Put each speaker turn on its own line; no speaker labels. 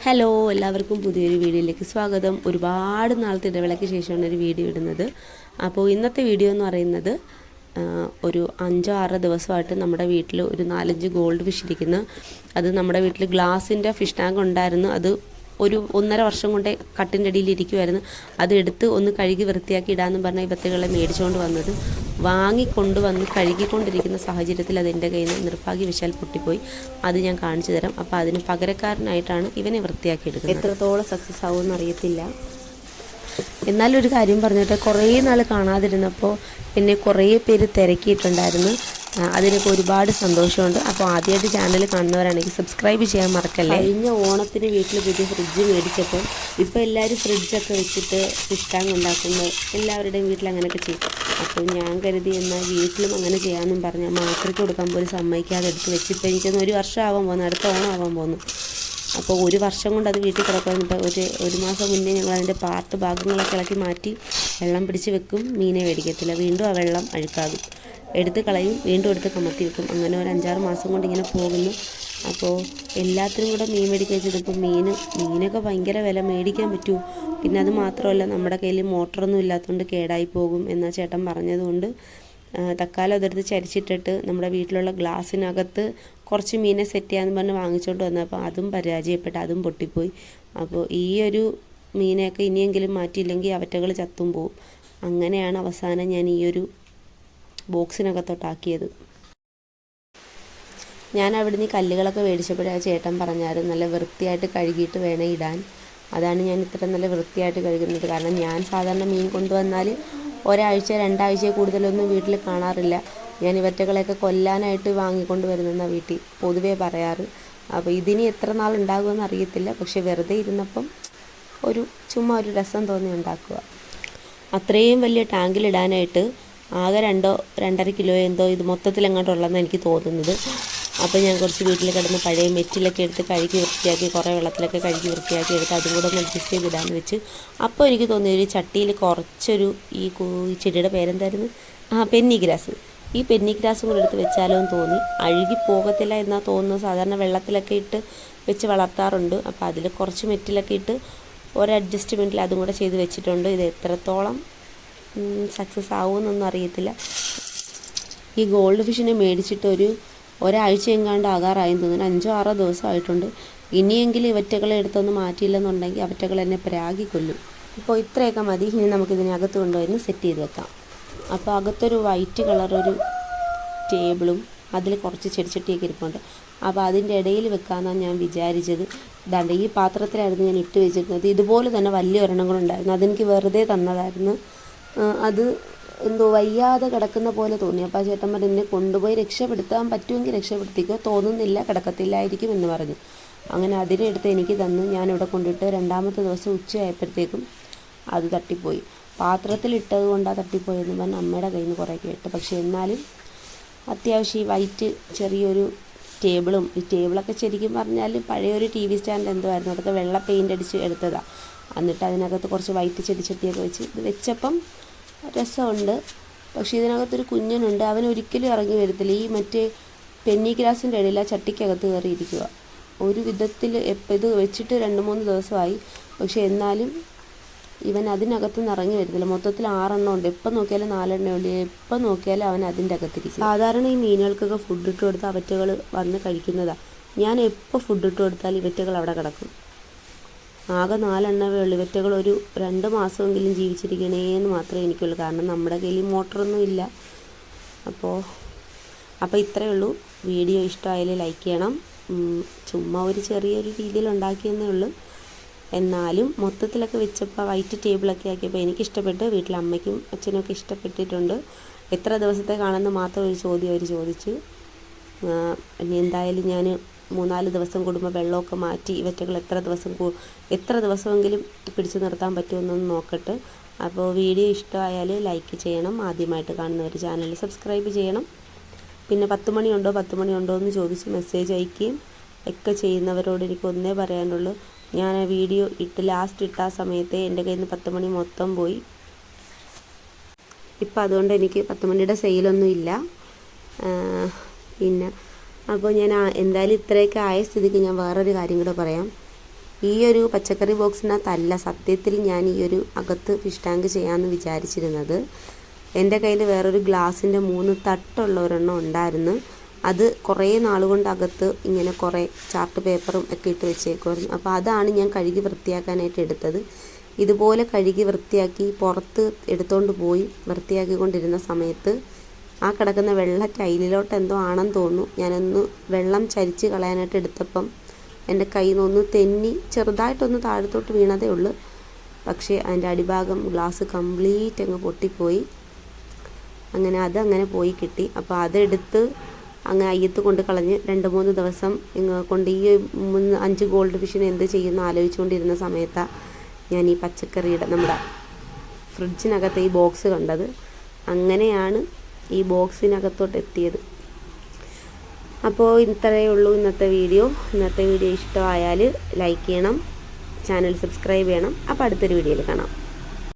Hello, എല്ലാവർക്കും പുതിയൊരു വീഡിയോയിലേക്ക് സ്വാഗതം. ഒരുപാട് നാളത്തെ ഇടവേളയ്ക്ക് ശേഷമാണ് ഒരു വീഡിയോ ഇടുന്നത്. അപ്പോൾ ഇന്നത്തെ വീഡിയോ എന്ന് പറയുന്നത് ഒരു 5-6 ദിവസമായിട്ട് നമ്മുടെ വീട്ടിൽ ഒരു 4-5 ഗോൾഡ് ഫിഷ് ഇരിക്കുന്നു. അത് നമ്മുടെ വീട്ടിൽ ഗ്ലാസിൻ്റെ ഫിഷ് ടാങ്ക് ഉണ്ടായിരുന്നു. അത് ഒരു 1.5 വർഷം കൊണ്ട് കട്ടിൻ്റെ അടിയിൽ ഇരിക്കുമായിരുന്നു. അതെടുത്ത് ഒന്ന് കഴുകി വൃത്തിയാക്കി ഇടാമെന്ന് പറഞ്ഞാൽ ഇവറ്റകളെ മേടിച്ചുകൊണ്ട് വന്നത് വാങ്ങിക്കൊണ്ടുവന്ന് കഴുകിക്കൊണ്ടിരിക്കുന്ന സാഹചര്യത്തിൽ അതെൻ്റെ കയ്യിൽ നിന്ന് നിർഭാഗ്യവശാൽ പൊട്ടിപ്പോയി. അത് ഞാൻ കാണിച്ചു തരാം. അപ്പോൾ അതിന് പകരക്കാരനായിട്ടാണ് ഇവനെ വൃത്തിയാക്കി എടുക്കുന്നത്. എത്രത്തോളം സക്സസ് ആവുമെന്ന് അറിയത്തില്ല. എന്നാലൊരു കാര്യം പറഞ്ഞിട്ട്, കുറേ നാൾ കാണാതിരുന്നപ്പോൾ എന്നെ കുറേ പേര് തിരക്കിയിട്ടുണ്ടായിരുന്നു. അതിനൊക്കെ ഒരുപാട് സന്തോഷമുണ്ട്. അപ്പോൾ ആദ്യമായിട്ട് ചാനൽ കാണുന്നവരാണെങ്കിൽ സബ്സ്ക്രൈബ് ചെയ്യാൻ മറക്കല്ലേ. കഴിഞ്ഞ ഓണത്തിന് വീട്ടിൽ പുതിയ ഫ്രിഡ്ജ് മേടിച്ചപ്പോൾ ഇപ്പോൾ എല്ലാവരും ഫ്രിഡ്ജൊക്കെ വെച്ചിട്ട് ഫിഷ് ടാങ്ക് ഉണ്ടാക്കുന്നത് എല്ലാവരുടെയും വീട്ടിൽ അങ്ങനെയൊക്കെ ചെയ്യും. അപ്പോൾ ഞാൻ കരുതി എന്നാൽ വീട്ടിലും അങ്ങനെ ചെയ്യാമെന്നും പറഞ്ഞാൽ മാത്രയ്ക്ക് കൊടുക്കാൻ പോലും സമ്മതിക്കാതെ എടുത്ത് വെച്ചിപ്പോൾ എനിക്കൊന്ന് 1 വർഷം ആവാൻ പോകുന്നു. അടുത്ത ഓണം ആവാൻ പോകുന്നു. അപ്പോൾ 1 വർഷം കൊണ്ട് അത് വീട്ടിൽ കിടക്കുന്നിട്ട് ഒരു മാസം മുന്നേ ഞങ്ങൾ അതിൻ്റെ ഭാഗങ്ങളൊക്കെ ഇളക്കി മാറ്റി വെള്ളം പിടിച്ച് വെക്കും. മീനെ മേടിക്കത്തില്ല. വീണ്ടും ആ വെള്ളം അഴുക്കാകും, എടുത്ത് കളയും, വീണ്ടും എടുത്ത് കമത്തി വെക്കും. അങ്ങനെ ഒരു 5-6 മാസം കൊണ്ട് ഇങ്ങനെ പോകുന്നു. അപ്പോൾ എല്ലാത്തിനും കൂടെ മീൻ മേടിക്കാൻ വെച്ചപ്പോൾ മീനൊക്കെ ഭയങ്കര വില, മേടിക്കാൻ പറ്റുമോ? പിന്നെ അത് മാത്രമല്ല, നമ്മുടെ കയ്യിൽ മോട്ടറൊന്നും ഇല്ലാത്തതുകൊണ്ട് കേടായി പോകും എന്നാ ചേട്ടൻ പറഞ്ഞതുകൊണ്ട് തക്കാലം അതെടുത്ത് ചരിച്ചിട്ടിട്ട് നമ്മുടെ വീട്ടിലുള്ള ഗ്ലാസ്സിനകത്ത് കുറച്ച് മീനെ സെറ്റ് ചെയ്യാമെന്ന് പറഞ്ഞ് വാങ്ങിച്ചുകൊണ്ട് വന്നപ്പോൾ അതും പരാജയപ്പെട്ട്, അതും പൊട്ടിപ്പോയി. അപ്പോൾ ഈ ഒരു മീനെയൊക്കെ ഇനിയെങ്കിലും മാറ്റിയില്ലെങ്കിൽ അവറ്റകൾ ചത്തും പോവും. അങ്ങനെയാണ് അവസാനം ഞാൻ ഈ ഒരു ബോക്സിനകത്തോട്ടാക്കിയത്. ഞാൻ അവിടുന്ന് ഈ കല്ലുകളൊക്കെ മേടിച്ചപ്പോഴേ ചേട്ടൻ പറഞ്ഞായിരുന്നു നല്ല വൃത്തിയായിട്ട് കഴുകിയിട്ട് വേണം ഇടാൻ. അതാണ് ഞാൻ ഇത്ര നല്ല വൃത്തിയായിട്ട് കഴുകുന്നത്. കാരണം ഞാൻ സാധാരണ മീൻ കൊണ്ടുവന്നാൽ ഒരാഴ്ച 2 ആഴ്ച കൂടുതലൊന്നും വീട്ടിൽ കാണാറില്ല. ഞാൻ ഇവറ്റകളെയൊക്കെ കൊല്ലാനായിട്ട് വാങ്ങിക്കൊണ്ട് വരുന്നെന്നാണ് വീട്ടിൽ പൊതുവേ പറയാറ്. അപ്പോൾ ഇതിനി എത്ര നാൾ ഉണ്ടാകുമെന്ന് അറിയത്തില്ല. പക്ഷെ വെറുതെ ഇരുന്നപ്പം ചുമ്മാ ഒരു രസം തോന്നി ഉണ്ടാക്കുക. അത്രയും വലിയ ടാങ്കിലിടാനായിട്ട് ആകെ 2-2.5 കിലോ എന്തോ ഇത് മൊത്തത്തിലെങ്ങോട്ടുള്ളതെന്ന് എനിക്ക് തോന്നുന്നത്. അപ്പോൾ ഞാൻ കുറച്ച് വീട്ടിൽ കിടന്ന് പഴയ മെറ്റിലൊക്കെ എടുത്ത് കഴുകി വൃത്തിയാക്കി, കുറേ വെള്ളത്തിലൊക്കെ കഴുകി വൃത്തിയാക്കി എടുത്ത് അതും കൂടെ ഒന്ന് അഡ്ജസ്റ്റ് ചെയ്തിടാന്ന് വെച്ച്. അപ്പോൾ എനിക്ക് തോന്നി ഒരു ചട്ടിയിൽ കുറച്ചൊരു ഈ ചെടിയുടെ പേരെന്തായിരുന്നു, പെന്നിഗ്രാസ്. ഈ പെന്നിഗ്രാസും കൂടെ എടുത്ത് വെച്ചാലോ എന്ന് തോന്നി. അഴുകി പോകത്തില്ല എന്നാണ് തോന്നുന്നത്. സാധാരണ വെള്ളത്തിലൊക്കെ ഇട്ട് വെച്ച് വളർത്താറുണ്ട്. അപ്പോൾ അതിൽ കുറച്ച് മെറ്റിലൊക്കെ ഇട്ട് ഒരു അഡ്ജസ്റ്റ്മെൻറ്റിൽ അതും കൂടെ ചെയ്ത് വെച്ചിട്ടുണ്ട്. ഇത് എത്രത്തോളം സക്സസ് ആവുമെന്നൊന്നും അറിയത്തില്ല. ഈ ഗോൾഡ് ഫിഷിനെ മേടിച്ചിട്ട് ഒരാഴ്ച എങ്ങാണ്ട് ആകാറായെന്ന് തോന്നുന്നു. 5-6 ദിവസമായിട്ടുണ്ട്. ഇനിയെങ്കിലും ഇവറ്റകളെ എടുത്തൊന്ന് മാറ്റിയില്ലെന്നുണ്ടെങ്കിൽ അവറ്റകൾ എന്നെ പ്രാഗി കൊല്ലും. ഇപ്പോൾ ഇത്രയൊക്കെ മതി. ഇനി നമുക്കിതിനകത്ത് കൊണ്ടുവന്ന് സെറ്റ് ചെയ്ത് വെക്കാം. അപ്പോൾ അകത്തൊരു വൈറ്റ് കളർ ഒരു ടേബിളും അതിൽ കുറച്ച് ചെടിച്ചട്ടിയൊക്കെ ഇരിപ്പുണ്ട്. അപ്പോൾ അതിൻ്റെ ഇടയിൽ വെക്കാമെന്നാണ് ഞാൻ വിചാരിച്ചത്. ദാണ്ട് ഈ പാത്രത്തിലായിരുന്നു ഞാൻ ഇട്ട് വെച്ചിരുന്നത്. ഇതുപോലെ തന്നെ വലിയ ഒരെണ്ണങ്ങളുണ്ടായിരുന്നു. അതെനിക്ക് വെറുതെ തന്നതായിരുന്നു. അത് എന്തോ വയ്യാതെ കിടക്കുന്ന പോലെ തോന്നി. അപ്പോൾ ആ ചേട്ടന്മാർ എന്നെ കൊണ്ടുപോയി രക്ഷപ്പെടുത്താൻ പറ്റുമെങ്കിൽ രക്ഷപ്പെടുത്തിക്കോ, തോന്നുന്നില്ല കിടക്കത്തില്ലായിരിക്കും എന്ന് പറഞ്ഞു. അങ്ങനെ അതിനെടുത്ത് എനിക്ക് തന്നു. ഞാനിവിടെ കൊണ്ടിട്ട് 2ാമത്തെ ദിവസം ഉച്ചയായപ്പോഴത്തേക്കും അത് തട്ടിപ്പോയി. പാത്രത്തിലിട്ടത് കൊണ്ടാണ് തട്ടിപ്പോയെന്ന് പറഞ്ഞ് അമ്മയുടെ കയ്യിൽ നിന്ന് കുറേ കേട്ട്. പക്ഷേ എന്നാലും അത്യാവശ്യം ഈ വൈറ്റ് ചെറിയൊരു ടേബിളും, ഈ ടേബിളൊക്കെ ശരിക്കും പറഞ്ഞാൽ പഴയൊരു TV സ്റ്റാൻഡ് എന്തോ ആയിരുന്നു. അതൊക്കെ വെള്ള പെയിൻ്റ് അടിച്ച് എടുത്തതാണ്. എന്നിട്ട് അതിനകത്ത് കുറച്ച് വൈറ്റ് ചെടിച്ചട്ടിയൊക്കെ വെച്ച് ഇത് വെച്ചപ്പം രസമുണ്ട്. പക്ഷേ ഇതിനകത്തൊരു കുഞ്ഞനുണ്ട്. അവൻ ഒരിക്കലും ഇറങ്ങി വരത്തില്ല. ഈ മറ്റേ പെന്നിഗ്രാസിൻ്റെ ഇടയിൽ ആ ചട്ടിക്കകത്ത് കയറിയിരിക്കുക. ഒരു വിധത്തിൽ ഇത് വെച്ചിട്ട് 2-3 ദിവസമായി. പക്ഷേ എന്നാലും ഇവൻ അതിനകത്തുനിന്ന് ഇറങ്ങി വരത്തില്ല. മൊത്തത്തിൽ 6 എണ്ണം ഉണ്ട്. എപ്പം നോക്കിയാലും 4 എണ്ണേ ഉള്ളൂ. എപ്പം നോക്കിയാലും അവൻ അതിൻ്റെ അകത്തിരിക്കും. സാധാരണ ഈ മീനുകൾക്കൊക്കെ ഫുഡ് ഇട്ട് കൊടുത്താൽ അവറ്റകൾ വന്ന് കഴിക്കുന്നതാണ്. ഞാൻ എപ്പോൾ ഫുഡ് ഇട്ട് കൊടുത്താൽ ഇവറ്റകൾ അവിടെ കിടക്കും. ആകെ 4 എണ്ണവേ ഉള്ളൂ. ഇവറ്റകൾ ഒരു 2 മാസമെങ്കിലും ജീവിച്ചിരിക്കണേന്ന് മാത്രമേ എനിക്കുള്ളൂ. കാരണം നമ്മുടെ കയ്യിൽ മോട്ടറൊന്നും ഇല്ല. അപ്പോൾ ഇത്രയേ ഉള്ളൂ. വീഡിയോ ഇഷ്ടമായാലും ലൈക്ക് ചെയ്യണം. ചുമ്മാ ഒരു ചെറിയൊരു രീതിയിൽ ഉണ്ടാക്കിയെന്നേ ഉള്ളൂ. എന്നാലും മൊത്തത്തിലൊക്കെ വെച്ചപ്പോൾ വൈറ്റ് ടേബിളൊക്കെ ആക്കിയപ്പോൾ എനിക്കിഷ്ടപ്പെട്ട്, വീട്ടിലെ അമ്മയ്ക്കും അച്ഛനൊക്കെ ഇഷ്ടപ്പെട്ടിട്ടുണ്ട്. എത്ര ദിവസത്തെ കാണുന്ന മാത്രം ഒരു ചോദ്യം അവർ ചോദിച്ചു. ഇനി എന്തായാലും ഞാൻ 3-4 ദിവസം കൂടുമ്പോൾ വെള്ളമൊക്കെ മാറ്റി ഇവറ്റകൾ എത്ര ദിവസമെങ്കിലും പിടിച്ചു നിർത്താൻ പറ്റുമെന്നൊന്ന് നോക്കട്ടെ. അപ്പോൾ വീഡിയോ ഇഷ്ടമായാൽ ലൈക്ക് ചെയ്യണം. ആദ്യമായിട്ട് കാണുന്നവർ ചാനൽ സബ്സ്ക്രൈബ് ചെയ്യണം. പിന്നെ 10 മണിയുണ്ടോ എന്ന് ചോദിച്ച് മെസ്സേജ് അയക്കുകയും ഒക്കെ ചെയ്യുന്നവരോട് എനിക്ക് ഒന്നേ പറയാനുള്ളൂ, ഞാൻ ആ വീഡിയോ ലാസ്റ്റ് ഇട്ട ആ സമയത്തെ എൻ്റെ കയ്യിൽ നിന്ന് 10 മണി മൊത്തം പോയി. ഇപ്പം അതുകൊണ്ട് എനിക്ക് 10 മണിയുടെ സെയിലൊന്നും ഇല്ല. പിന്നെ അപ്പോൾ ഞാൻ എന്തായാലും ഇത്രയൊക്കെ ആയ സ്ഥിതിക്ക് ഞാൻ വേറൊരു കാര്യം കൂടെ പറയാം. ഈ ഒരു പച്ചക്കറി ബോക്സിനകത്തല്ല സത്യത്തിൽ ഞാൻ ഈ ഒരു അകത്ത് ഫിഷ് ടാങ്ക് ചെയ്യാമെന്ന് വിചാരിച്ചിരുന്നത്. എൻ്റെ കയ്യിൽ വേറൊരു ഗ്ലാസിൻ്റെ 3 തട്ടുള്ള ഒരെണ്ണം ഉണ്ടായിരുന്നു. അത് കുറേ നാളുകൊണ്ട് അകത്ത് ഇങ്ങനെ കുറേ ചാർട്ട് പേപ്പറും ഒക്കെ ഇട്ട് വെച്ചേക്കുമായിരുന്നു. അപ്പോൾ അതാണ് ഞാൻ കഴുകി വൃത്തിയാക്കാനായിട്ട് എടുത്തത്. ഇതുപോലെ കഴുകി വൃത്തിയാക്കി പുറത്ത് എടുത്തുകൊണ്ട് പോയി വൃത്തിയാക്കിക്കൊണ്ടിരുന്ന സമയത്ത് ആ കിടക്കുന്ന വെള്ള ടൈലിലോട്ട് എന്തോ ആണെന്ന് തോന്നുന്നു. ഞാനൊന്ന് വെള്ളം ചരിച്ച് കളയാനായിട്ട് എടുത്തപ്പം എൻ്റെ കയ്യിൽ നിന്നൊന്ന് തെന്നി ചെറുതായിട്ടൊന്ന് താഴത്തോട്ട് വീണതേ ഉള്ളൂ. പക്ഷേ അതിൻ്റെ അടിഭാഗം ഗ്ലാസ് കംപ്ലീറ്റ് അങ്ങ് പൊട്ടിപ്പോയി. അതങ്ങനെ പോയി കിട്ടി. അപ്പോൾ അതെടുത്ത് അങ്ങ് അയ്യത്ത് കൊണ്ട് കളഞ്ഞ് 2-3 ദിവസം കൊണ്ട് ഈ 5 ഗോൾഡ് ഫിഷിനെ എന്ത് ചെയ്യുമെന്ന് ആലോചിച്ചുകൊണ്ടിരുന്ന സമയത്താണ് ഞാൻ ഈ പച്ചക്കറിയുടെ നമ്മുടെ ഫ്രിഡ്ജിനകത്ത് ഈ ബോക്സ് കണ്ടത്. അങ്ങനെയാണ് ഈ ബോക്സിനകത്തോട്ട് എത്തിയത്. അപ്പോൾ ഇത്രയേ ഉള്ളൂ ഇന്നത്തെ വീഡിയോ. ഇഷ്ടമായാൽ ലൈക്ക് ചെയ്യണം, ചാനൽ സബ്സ്ക്രൈബ് ചെയ്യണം. അപ്പോൾ അടുത്തൊരു വീഡിയോയിൽ കാണാം.